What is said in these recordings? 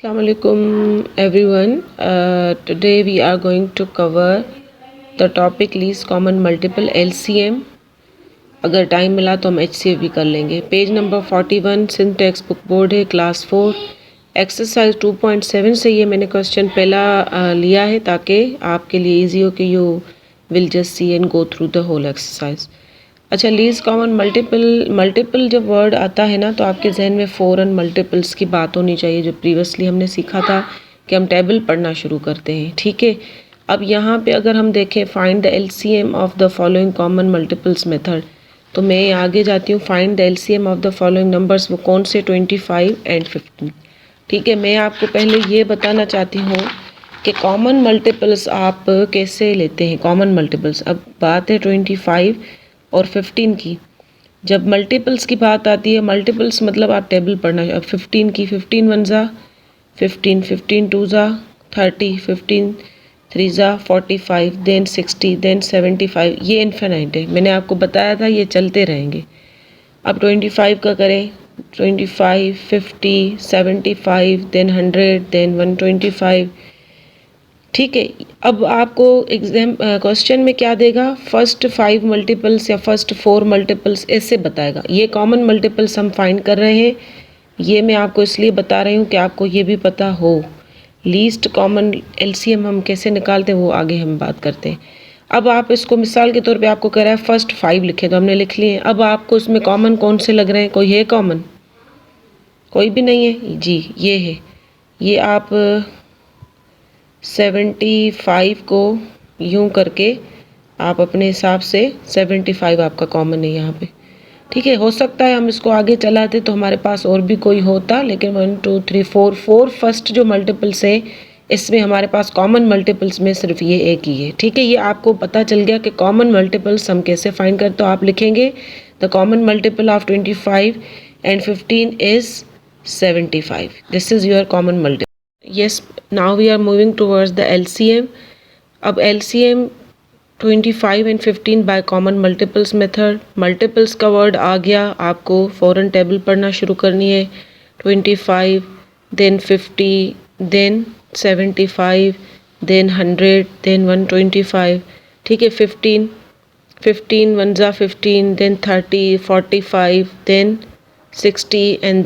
Assalamualaikum everyone. Today we are going to cover the topic least common multiple LCM. अगर time मिला तो हम HCF भी कर लेंगे. Page number 41 Sindh text book board है, क्लास 4 एक्सरसाइज 2.7 से ये मैंने क्वेश्चन पहला लिया है ताकि आपके लिए इजी हो कि you will just see and go through the whole exercise. अच्छा, लीस्ट कॉमन मल्टीपल जब वर्ड आता है ना तो आपके जहन में फ़ौरन मल्टीपल्स की बात होनी चाहिए. जो प्रीवियसली हमने सीखा था कि हम टेबल पढ़ना शुरू करते हैं. ठीक है, अब यहाँ पे अगर हम देखें find the LCM of the following common multiples method, तो मैं आगे जाती हूँ. Find the LCM of the following numbers, वो कौन से 25 एंड 15. ठीक है, मैं आपको पहले ये बताना चाहती हूँ कि कॉमन मल्टीपल्स आप कैसे लेते हैं. कॉमन मल्टीपल्स, अब बात है 25 और 15 की. जब मल्टीपल्स की बात आती है, मल्टीपल्स मतलब आप टेबल पढ़ना. अब 15 की, 15 वन ज़ा 15, 15 टू ज़ा 30, 15 थ्री ज़ा 45, देन 60, देन 75. ये इन्फिनाइट है, मैंने आपको बताया था ये चलते रहेंगे. अब 25 का करें, 25, 50, 75, देन 100, देन 125. ठीक है, अब आपको एग्जाम क्वेश्चन में क्या देगा, फर्स्ट 5 मल्टीपल्स या फर्स्ट 4 मल्टीपल्स ऐसे बताएगा. ये कॉमन मल्टीपल्स हम फाइंड कर रहे हैं. ये मैं आपको इसलिए बता रही हूँ कि आपको ये भी पता हो. लीस्ट कॉमन एलसीएम हम कैसे निकालते हैं वो आगे हम बात करते हैं. अब आप इसको मिसाल के तौर पे आपको कह रहा है फर्स्ट 5 लिखे, तो हमने लिख लिए. अब आपको इसमें कॉमन कौन से लग रहे हैं, कोई है कॉमन? कोई भी नहीं है जी, ये है. ये आप 75 को यूं करके आप अपने हिसाब से 75 आपका कॉमन है यहाँ पे. ठीक है, हो सकता है हम इसको आगे चलाते तो हमारे पास और भी कोई होता, लेकिन 1 2 3 4 फर्स्ट जो मल्टीपल्स है इसमें हमारे पास कॉमन मल्टीपल्स में सिर्फ ये एक ही है. ठीक है, ये आपको पता चल गया कि कॉमन मल्टीपल्स हम कैसे फाइंड करते. तो आप लिखेंगे the common multiple of 25 and 15 is 75. This is your common multiple. Yes, now we are moving towards the LCM. अब LCM 25 and 15 by common multiples method. Multiples का वर्ड आ गया, आपको फ़ौरन टेबल पढ़ना शुरू करनी है. 25, then 50, then 75, then 100, then 125. ठीक है, 15 वन ज़ा 15, then 30, 45, then 60 and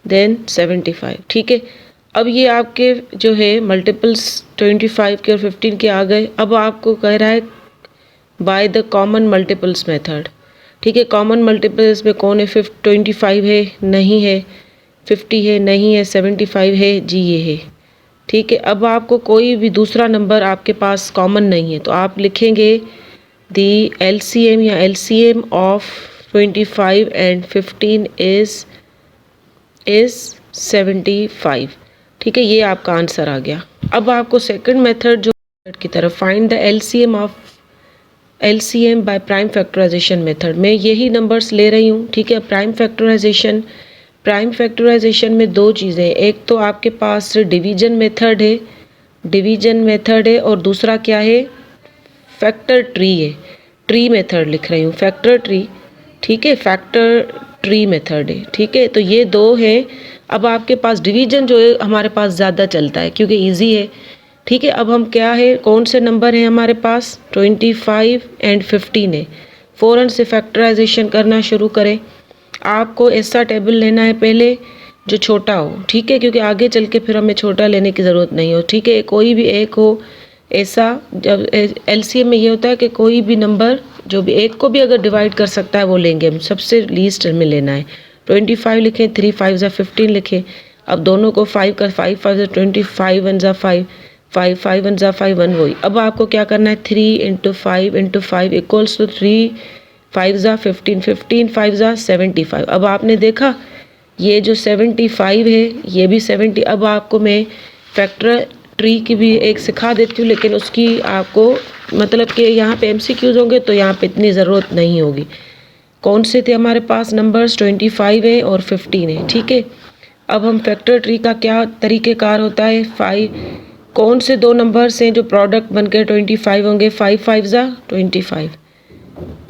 then 75. ठीक है, अब ये आपके जो है मल्टीपल्स 25 के और 15 के आ गए. अब आपको कह रहा है by the common multiples method. ठीक है, कॉमन मल्टीपल्स में कौन है, 25 है, नहीं है. 50 है, नहीं है. 75 है, जी ये है. ठीक है, अब आपको कोई भी दूसरा नंबर आपके पास कॉमन नहीं है, तो आप लिखेंगे दी एलसीएम या एलसीएम ऑफ 25 एंड 15 इज 75. ठीक है, ये आपका आंसर आ गया. अब आपको सेकंड मेथड जो की तरफ, find the LCM of LCM by prime factorisation method. मैं यही नंबर्स ले रही हूँ. ठीक है, प्राइम फैक्टराइजेशन में दो चीज़ें हैं. एक तो आपके पास डिवीजन मेथड है और दूसरा क्या है, फैक्टर ट्री है. ट्री मेथड लिख रही हूँ, फैक्टर ट्री. ठीक है, फैक्टर ट्री मेथड है. ठीक है, तो ये दो है. अब आपके पास डिवीजन जो है हमारे पास ज़्यादा चलता है क्योंकि इजी है. ठीक है, अब हम क्या है, कौन से नंबर हैं हमारे पास, 25 एंड 15 है. फ़ौरन से फैक्टराइजेशन करना शुरू करें. आपको ऐसा टेबल लेना है पहले जो छोटा हो. ठीक है, क्योंकि आगे चल के फिर हमें छोटा लेने की ज़रूरत नहीं हो. ठीक है, कोई भी एक हो ऐसा. जब एलसीएम में ये होता है कि कोई भी नंबर जो भी एक को भी अगर डिवाइड कर सकता है वो लेंगे हम. सबसे लीस्ट में लेना है. 25 लिखें, 3 5 ज़ा 15 लिखें. अब दोनों को 5 का 5 5 ज़ा 25, 1 ज़ा 5, 5 5 1 ज़ा 5 1 वही. अब आपको क्या करना है, 3 × 5 × 5 इक्वल्स टू 3 5 ज़ा 15, 15 5 ज़ा 75. अब आपने देखा ये जो 75 है ये भी 70. अब आपको मैं फैक्टर ट्री की भी एक सिखा देती हूँ, लेकिन उसकी आपको मतलब कि यहाँ पे MCQs होंगे तो यहाँ पे इतनी ज़रूरत नहीं होगी. कौन से थे हमारे पास नंबर्स, 25 है और 15 है. ठीक है, अब हम फैक्टर ट्री का क्या तरीक़ेकार होता है, 5 कौन से दो नंबर्स हैं जो प्रोडक्ट बनकर 25 होंगे, 5 5 ज़ा 25.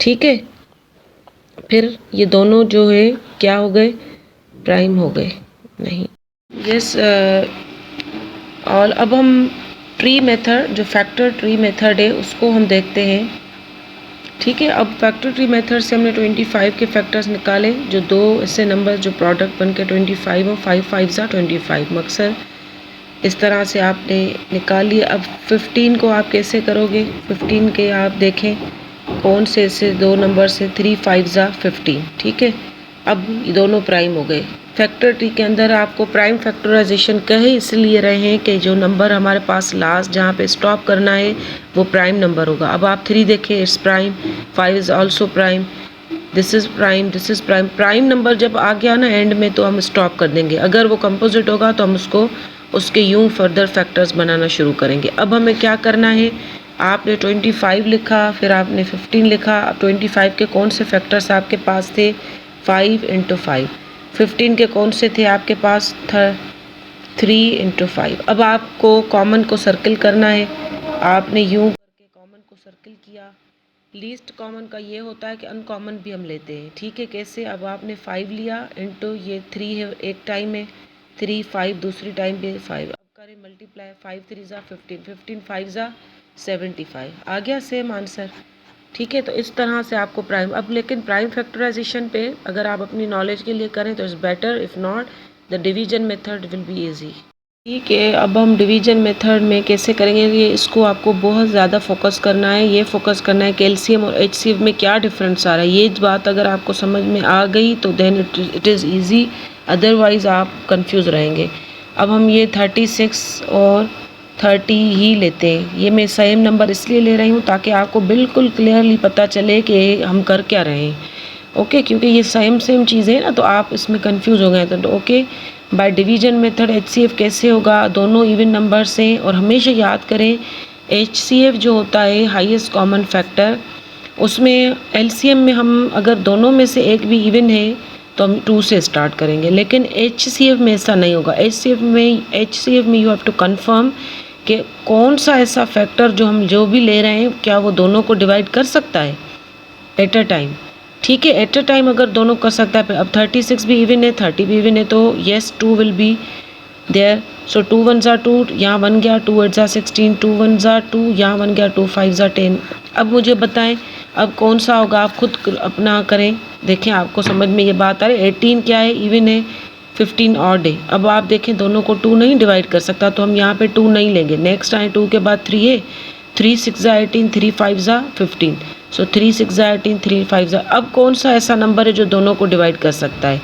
ठीक है, फिर ये दोनों जो है क्या हो गए, प्राइम हो गए. नहीं, यस और अब हम ट्री मेथड, जो फैक्टर ट्री मेथड है, उसको हम देखते हैं। ठीक है, अब फैक्टर ट्री मेथड से हमने 25 के फैक्टर्स निकाले, जो दो ऐसे नंबर जो प्रोडक्ट बन के 25 हो, 5 5 ज़ा 25 मकसद इस तरह से आपने निकाल लिया। अब 15 को आप कैसे करोगे? 15 के आप देखें कौन से ऐसे दो नंबर से 3 5 ज़ा 15। ठीक है, अब ये दोनों प्राइम हो गए। फैक्टर ट्री के अंदर आपको प्राइम फैक्टराइजेशन कहे इसलिए रहे हैं कि जो नंबर हमारे पास लास्ट जहाँ पे स्टॉप करना है वो प्राइम नंबर होगा। अब आप 3 देखें, its prime, 5 is also prime, this is prime, this is prime. Prime number जब आ गया ना एंड में तो हम स्टॉप कर देंगे। अगर वो कंपोजिट होगा तो हम उसको उसके यूं फर्दर फैक्टर्स बनाना शुरू करेंगे। अब हमें क्या करना है, आपने 25 लिखा, फिर आपने 15 लिखा। अब 25 के कौन से फैक्टर्स आपके पास थे? 5 × 5। 15 के कौन से थे आपके पास? 3 × 5। अब आपको कॉमन को सर्किल करना है। आपने यूं करके कॉमन को सर्किल किया। लीस्ट कॉमन का ये होता है कि अनकॉमन भी हम लेते हैं। ठीक है, कैसे? अब आपने 5 लिया इंटू ये 3 है एक टाइम में, 3 5 दूसरी टाइम पे 5। अब करें मल्टीप्लाई, 5 3 ज़ा 15, 15 5 ज़ा 75। आ गया सेम आंसर। ठीक है, तो इस तरह से आपको प्राइम। अब लेकिन प्राइम फैक्टराइजेशन पे अगर आप अपनी नॉलेज के लिए करें तो it's better, if not the division method will be easy. ठीक है, अब हम डिवीजन मेथड में कैसे करेंगे, ये इसको आपको बहुत ज़्यादा फोकस करना है। ये फोकस करना है कि एलसीएम और एचसीएफ में क्या डिफरेंस आ रहा है। ये बात अगर आपको समझ में आ गई तो then it is easy, otherwise आप कंफ्यूज रहेंगे। अब हम ये 36 और 30 ही लेते हैं। ये मैं सेम नंबर इसलिए ले रही हूँ ताकि आपको बिल्कुल क्लियरली पता चले कि हम कर क्या रहे हैं। ओके, क्योंकि ये सेम चीज़ें हैं ना, तो आप इसमें कंफ्यूज हो गए तो okay. By division method HCF कैसे होगा? दोनों इवन नंबर्स हैं और हमेशा याद करें एचसीएफ जो होता है हाईएस्ट कॉमन फैक्टर, उसमें एलसीएम में हम अगर दोनों में से एक भी इवन है तो हम 2 से स्टार्ट करेंगे, लेकिन एचसीएफ में ऐसा नहीं होगा। एचसीएफ में यू हैव टू कंफर्म कि कौन सा ऐसा फैक्टर जो हम जो भी ले रहे हैं क्या वो दोनों को डिवाइड कर सकता है एट अ टाइम। ठीक है, एट अ टाइम अगर दोनों कर सकता है। अब 36 भी इवन है, 30 भी इवन है, तो येस 2 विल बी देयर। सो 2 1 ज़ा 2, यहाँ 1 गया, 2 8 ज़ा 16, 2 1 ज़ा 2, यहाँ 1 गया, 2 5 ज़ा 10। अब मुझे बताएं अब कौन सा होगा, आप खुद अपना करें, देखें आपको समझ में ये बात आ रही है। 18 क्या है? इवन है, 15 ऑड है। अब आप देखें दोनों को 2 नहीं डिवाइड कर सकता तो हम यहाँ पे 2 नहीं लेंगे। नेक्स्ट आए 2 के बाद 3 है, 3 6 ज़ा 18, 3 5 ज़ा 15। सो 3 6 ज़ा 18, 3 5 ज़ा। अब कौन सा ऐसा नंबर है जो दोनों को डिवाइड कर सकता है?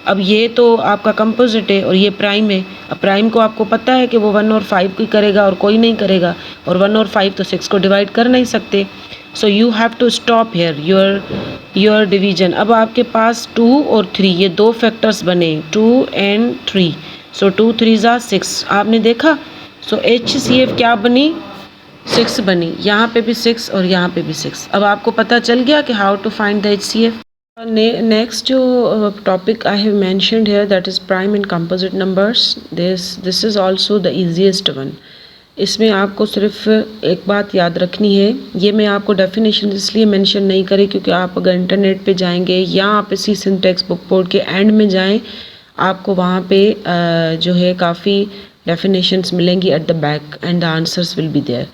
अब ये तो आपका कंपोजिट है और ये प्राइम है। अब प्राइम को आपको पता है कि वो 1 और 5 की करेगा और कोई नहीं करेगा, और 1 और 5 तो 6 को डिवाइड कर नहीं सकते। So you have to stop here your division. अब आपके पास 2 और 3 ये दो फैक्टर्स बने, 2 and 3। सो 2 3 ज़ा 6 आपने देखा। सो HCF क्या बनी? 6 बनी। यहाँ पे भी 6 और यहाँ पे भी 6। अब आपको पता चल गया कि how to find the HCF। Next जो topic I have mentioned here that is prime and composite numbers. This is also the easiest one. इसमें आपको सिर्फ एक बात याद रखनी है, ये मैं आपको डेफिनेशन इसलिए मेंशन नहीं करी क्योंकि आप अगर इंटरनेट पे जाएंगे या आप इसी सिंटेक्स बुक बोर्ड के एंड में जाएं, आपको वहाँ पे जो है काफ़ी डेफिनेशंस मिलेंगी at the back and the answers will be there.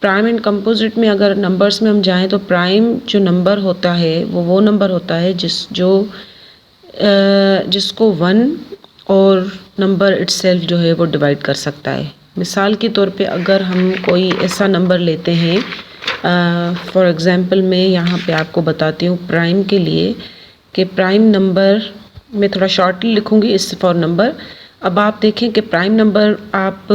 Prime and composite में अगर नंबर्स में हम जाएं तो प्राइम जो नंबर होता है वो नंबर होता है जिसको 1 और नंबर इटसेल्फ जो है वो डिवाइड कर सकता है। मिसाल के तौर पे अगर हम कोई ऐसा नंबर लेते हैं, फॉर एग्ज़ाम्पल मैं यहाँ पे आपको बताती हूँ प्राइम के लिए कि प्राइम नंबर मैं थोड़ा शॉर्टली लिखूँगी इस फॉर नंबर। अब आप देखें कि प्राइम नंबर आप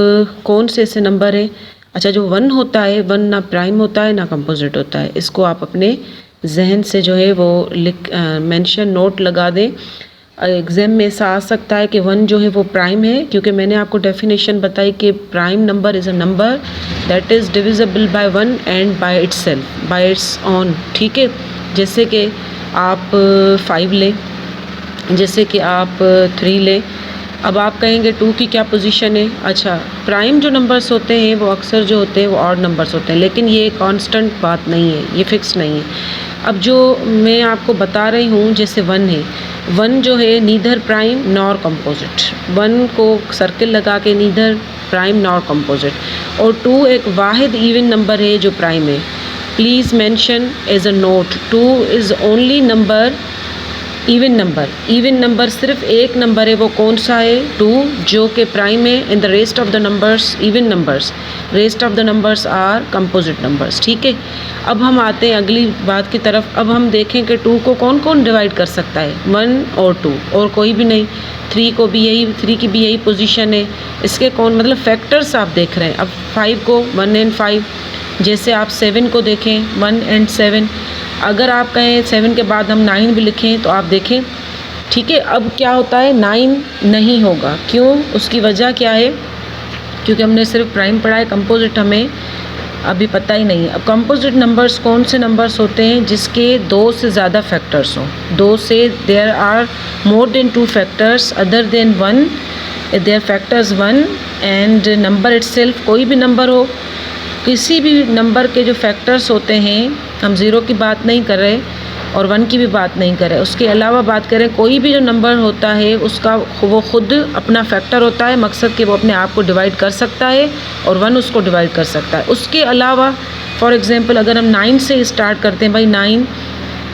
कौन से ऐसे नंबर हैं। अच्छा, जो 1 होता है, 1 ना प्राइम होता है ना कंपोजिट होता है। इसको आप अपने जहन से जो है वो मेंशन नोट लगा दें। एग्ज़ाम में ऐसा आ सकता है कि 1 जो है वो प्राइम है, क्योंकि मैंने आपको डेफिनेशन बताई कि prime number is a number that is divisible by 1 and by itself bye its own. ठीक है, जैसे कि आप 5 लें, जैसे कि आप 3 लें। अब आप कहेंगे 2 की क्या पोजीशन है? अच्छा, प्राइम जो नंबर्स होते हैं वो अक्सर जो होते हैं वो ऑड नंबर्स होते हैं, लेकिन ये कांस्टेंट बात नहीं है, ये फिक्स नहीं है। अब जो मैं आपको बता रही हूँ जैसे 1 है, 1 जो है नीदर प्राइम नॉर कंपोजिट, 1 को सर्किल लगा के नीदर प्राइम नॉर कंपोजिट। और 2 एक वाहिद इवन नंबर है जो प्राइम है। Please mention as a note 2 is only number even number. Even number सिर्फ एक नंबर है, वो कौन सा है? 2, जो कि प्राइम है। In the rest of the numbers even numbers, rest of the numbers are composite numbers. ठीक है, अब हम आते हैं अगली बात की तरफ। अब हम देखें कि 2 को कौन कौन डिवाइड कर सकता है? 1 और 2, और कोई भी नहीं। 3 को भी यही, 3 की भी यही पोजीशन है। इसके कौन मतलब फैक्टर्स आप देख रहे हैं। अब 5 को 1 एंड 5, जैसे आप 7 को देखें 1 एंड 7। अगर आप कहें 7 के बाद हम 9 भी लिखें तो आप देखें, ठीक है। अब क्या होता है, 9 नहीं होगा। क्यों? उसकी वजह क्या है? क्योंकि हमने सिर्फ प्राइम पढ़ा है, कंपोजिट हमें अभी पता ही नहीं है। अब कंपोजिट नंबर्स कौन से नंबर्स होते हैं? जिसके 2 से ज़्यादा फैक्टर्स हों। 2 से there are more than 2 factors other than 1, there factors 1 and number itself, कोई भी नंबर हो, किसी भी नंबर के जो फैक्टर्स होते हैं, हम 0 की बात नहीं कर रहे और 1 की भी बात नहीं कर रहे, उसके अलावा बात करें, कोई भी जो नंबर होता है उसका वो खुद अपना फैक्टर होता है। मकसद कि वो अपने आप को डिवाइड कर सकता है और 1 उसको डिवाइड कर सकता है। उसके अलावा फॉर एग्ज़ाम्पल अगर हम 9 से स्टार्ट करते हैं, भाई 9,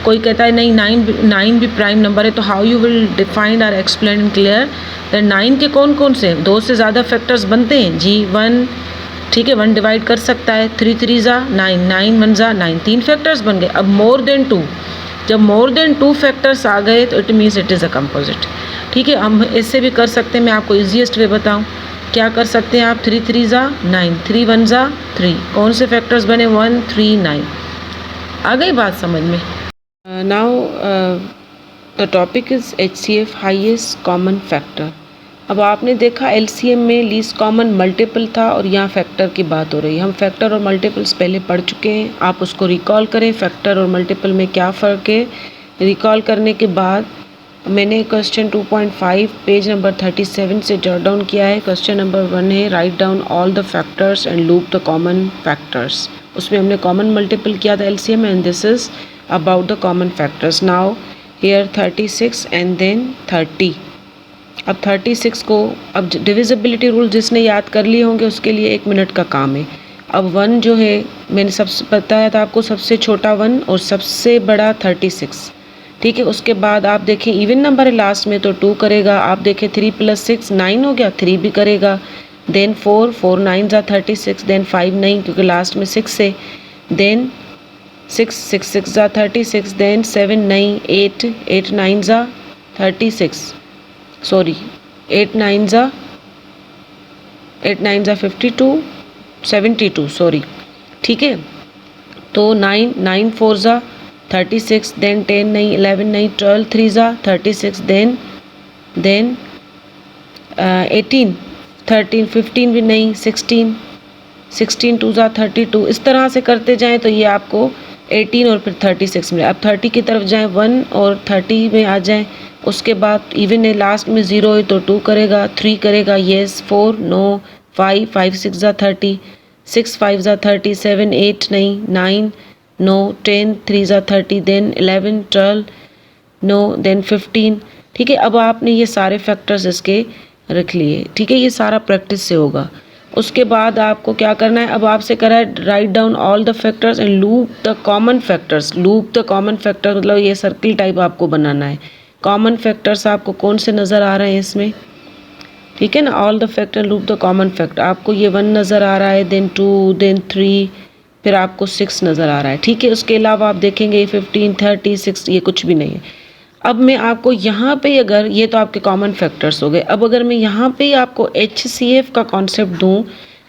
कोई कहता है नहीं 9 भी प्राइम नंबर है, तो हाउ यू विल डिफाइन और एक्सप्लेन इन क्लियर दैट 9 के कौन कौन से 2 से ज़्यादा फैक्टर्स बनते हैं? जी 1, ठीक है, 1 डिवाइड कर सकता है। 3 3 ज़ा 9, 9 1 ज़ा 9, 3 फैक्टर्स बन गए। अब मोर देन 2, जब मोर देन 2 फैक्टर्स आ गए तो it means it is a composite. ठीक है, हम इससे भी कर सकते हैं, मैं आपको ईजीएस्ट वे बताऊं, क्या कर सकते हैं आप? 3 3 ज़ा 9, 3 1 ज़ा 3, कौन से फैक्टर्स बने? 1 3 9। आ गई बात समझ में? Now the topic is HCF, highest common factor. अब आपने देखा LCM में लीस्ट कॉमन मल्टीपल था और यहाँ फैक्टर की बात हो रही है। हम फैक्टर और मल्टीपल्स पहले पढ़ चुके हैं, आप उसको रिकॉल करें, फैक्टर और मल्टीपल में क्या फ़र्क है। रिकॉल करने के बाद मैंने क्वेश्चन 2.5 पेज नंबर 37 से जॉट डाउन किया है। क्वेश्चन नंबर 1 है, write down all the factors and loop the common factors. उसमें हमने कॉमन मल्टीपल किया था LCM and this is about the common factors. Now here 36 and then 30। अब 36 को, अब डिविजिबिलिटी रूल जिसने याद कर लिए होंगे उसके लिए 1 मिनट का काम है। अब 1 जो है, मैंने सबसे बताया था आपको, सबसे छोटा 1 और सबसे बड़ा 36। ठीक है, उसके बाद आप देखें इवन नंबर है लास्ट में तो 2 करेगा। आप देखें 3 + 6 9 हो गया, 3 भी करेगा। देन 4 4 9 ज़ा 36, देन 5 नहीं क्योंकि लास्ट में 6 है, देन 6 6 6 ज़ा 36, देन 7 नहीं, 8 8 9 ज़ा 36, सॉरी 8 9 ज़ा 52 72, सॉरी। ठीक है, तो 9 9 4 ज़ा 36, देन 10 नहीं, 11 नहीं, 12 3 ज़ा 36, देन 18 13 15 भी नहीं, 16 16 2 ज़ा 32। इस तरह से करते जाएं तो ये आपको 18 और फिर 36 मिले। अब 30 की तरफ जाएं, 1 और 30 में आ जाएं। उसके बाद इवन है, लास्ट में 0 है तो 2 करेगा, 3 करेगा, येस, 4 नो, 5 5 6 ज़ा 30, 6 5 ज़ा 30, 7 8 नहीं, 9 नो, 10 3 ज़ा 30, देन 11 12 नो, देन 15। ठीक है, अब आपने ये सारे फैक्टर्स इसके रख लिए। ठीक है, ये सारा प्रैक्टिस से होगा। उसके बाद आपको क्या करना है, अब आपसे करा है write down all the factors and loop the common factors. Loop the common factor मतलब ये सर्किल टाइप आपको बनाना है। कॉमन फैक्टर्स आपको कौन से नज़र आ रहे हैं इसमें? ठीक है ना, all the factor loop the common factor. आपको ये 1 नज़र आ रहा है, देन 2, देन 3, फिर आपको 6 नज़र आ रहा है। ठीक है, उसके अलावा आप देखेंगे 15 30 6 ये कुछ भी नहीं है। अब मैं आपको यहाँ पे, अगर ये तो आपके कॉमन फैक्टर्स हो गए, अब अगर मैं यहाँ पे आपको HCF का कॉन्सेप्ट दूँ,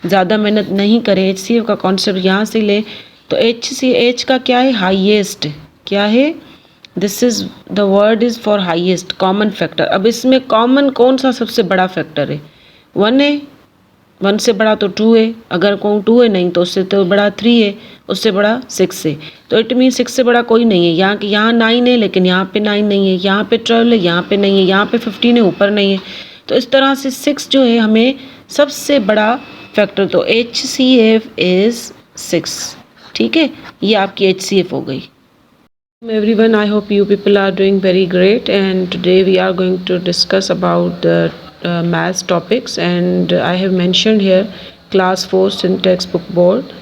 ज़्यादा मेहनत नहीं करें, HCF का कॉन्सेप्ट यहाँ से लें तो HCH का क्या है? हाईएस्ट। क्या है? This is the word is for highest common factor. अब इसमें कॉमन कौन सा सबसे बड़ा फैक्टर है? 1 है, 1 से बड़ा तो 2 है, अगर कोई 2 है नहीं तो उससे तो बड़ा 3 है, उससे बड़ा 6 है, तो इट मीन 6 से बड़ा कोई नहीं है। यहाँ 9 है लेकिन यहाँ पे 9 नहीं है, यहाँ पे 12 है, यहाँ पे नहीं है, यहाँ पे 15 है, ऊपर नहीं है। तो इस तरह से 6 जो है हमें सबसे बड़ा फैक्टर, तो HCF इज़ 6। ठीक है, ये आपकी HCF हो गई। Everyone, I hope you people are doing very great, and today we are going to discuss about the maths topics, and I have mentioned here class 4 syntax book board,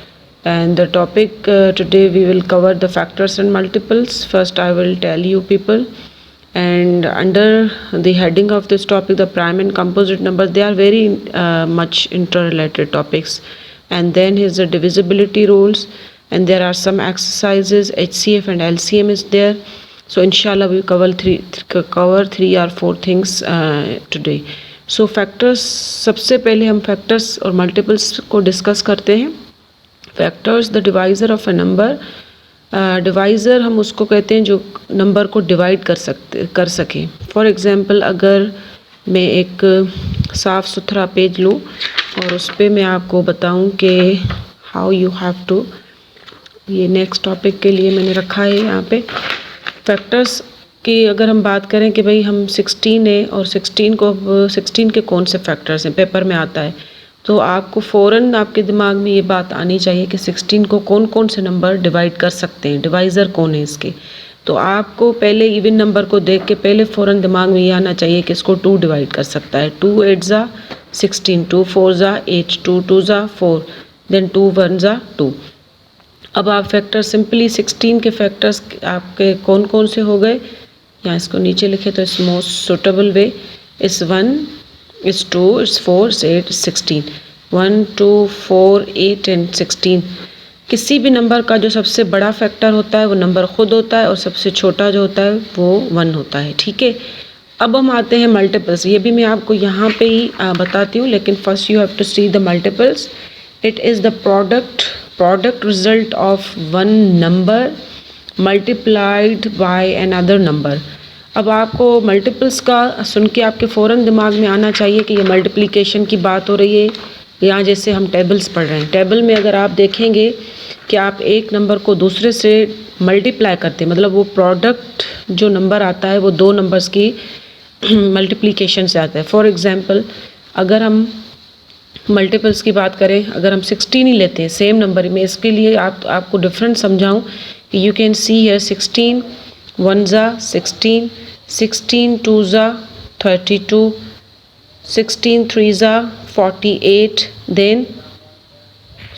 and the topic today we will cover the factors and multiples. First I will tell you people, and under the heading of this topic, the prime and composite numbers, they are very much interrelated topics. And then here's the divisibility rules, and there are some exercises, HCF and LCM is there. So inshallah we cover three or four things today. So factors, सबसे पहले हम factors और multiples को discuss करते हैं. Factors, the divisor of a number. Divisor हम उसको कहते हैं जो नंबर को डिवाइड कर सके. फॉर एग्ज़ाम्पल, अगर मैं एक साफ़ सुथरा पेज लूँ और उस पर मैं आपको बताऊँ कि हाउ यू हैव टू, ये नेक्स्ट टॉपिक के लिए मैंने रखा है यहाँ पे फैक्टर्स की. अगर हम बात करें कि भाई हम 16 है और 16 के कौन से फैक्टर्स हैं, पेपर में आता है, तो आपको फ़ौरन आपके दिमाग में ये बात आनी चाहिए कि 16 को कौन कौन से नंबर डिवाइड कर सकते हैं, डिवाइज़र कौन है इसके. तो आपको पहले इवन नंबर को देख के पहले फ़ौरन दिमाग में ये आना चाहिए कि इसको 2 डिवाइड कर सकता है. 2 8 ज़ा 16, 2 4 ज़ा 8, 2 2 ज़ा 4, देन 2 1 ज़ा 2. अब आप फैक्टर सिंपली 16 के फैक्टर्स आपके कौन कौन से हो गए, यहाँ इसको नीचे लिखे तो इस मोस्ट सुटेबल वे इस 1, इस 2, इस 4, इस 8, इस 16. 1 2 4 8 एंड 16. किसी भी नंबर का जो सबसे बड़ा फैक्टर होता है वो नंबर खुद होता है और सबसे छोटा जो होता है वो 1 होता है. ठीक है, अब हम आते हैं मल्टीपल्स. ये भी मैं आपको यहाँ पे ही बताती हूँ, लेकिन first you have to see the multiples. It is the product result of one number multiplied by another number. अब आपको मल्टीपल्स का सुन के आपके फ़ौरन दिमाग में आना चाहिए कि ये मल्टीप्लिकेशन की बात हो रही है. यहाँ जैसे हम टेबल्स पढ़ रहे हैं, टेबल में अगर आप देखेंगे कि आप एक नंबर को दूसरे से मल्टीप्लाई करते हैं, मतलब वो प्रोडक्ट जो नंबर आता है वो दो नंबर्स की मल्टीप्लिकेशन से आता है. फॉर एग्ज़ाम्पल, अगर हम मल्टीपल्स की बात करें, अगर हम 16 ही लेते हैं सेम नंबर में, इसके लिए आपको डिफरेंस समझाऊँ कि यू कैन सी हियर 16 1 ज़ा 16, 16 2 ज़ा 32, 16 3 ज़ा 48, देन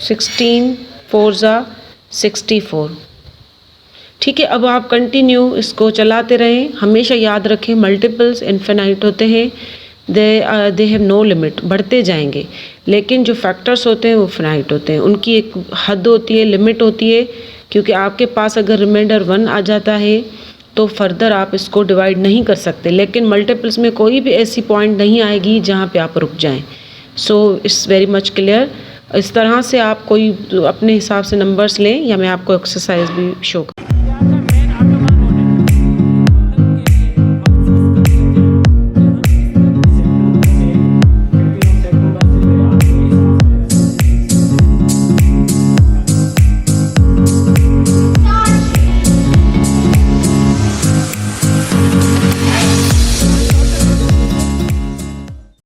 16 4 ज़ा 64. ठीक है, अब आप कंटिन्यू इसको चलाते रहें. हमेशा याद रखें मल्टीपल्स इन्फिनाइट होते हैं, दे हैव नो लिमिट, बढ़ते जाएंगे. लेकिन जो फैक्टर्स होते हैं वो फिनाइट होते हैं, उनकी एक हद होती है, लिमिट होती है. क्योंकि आपके पास अगर रिमाइंडर 1 आ जाता है तो फर्दर आप इसको डिवाइड नहीं कर सकते. लेकिन मल्टीपल्स में कोई भी ऐसी पॉइंट नहीं आएगी जहाँ पे आप रुक जाएं. So it's very much clear. इस तरह से आप कोई अपने हिसाब से नंबर्स लें, या मैं आपको एक्सरसाइज भी शो करूँ.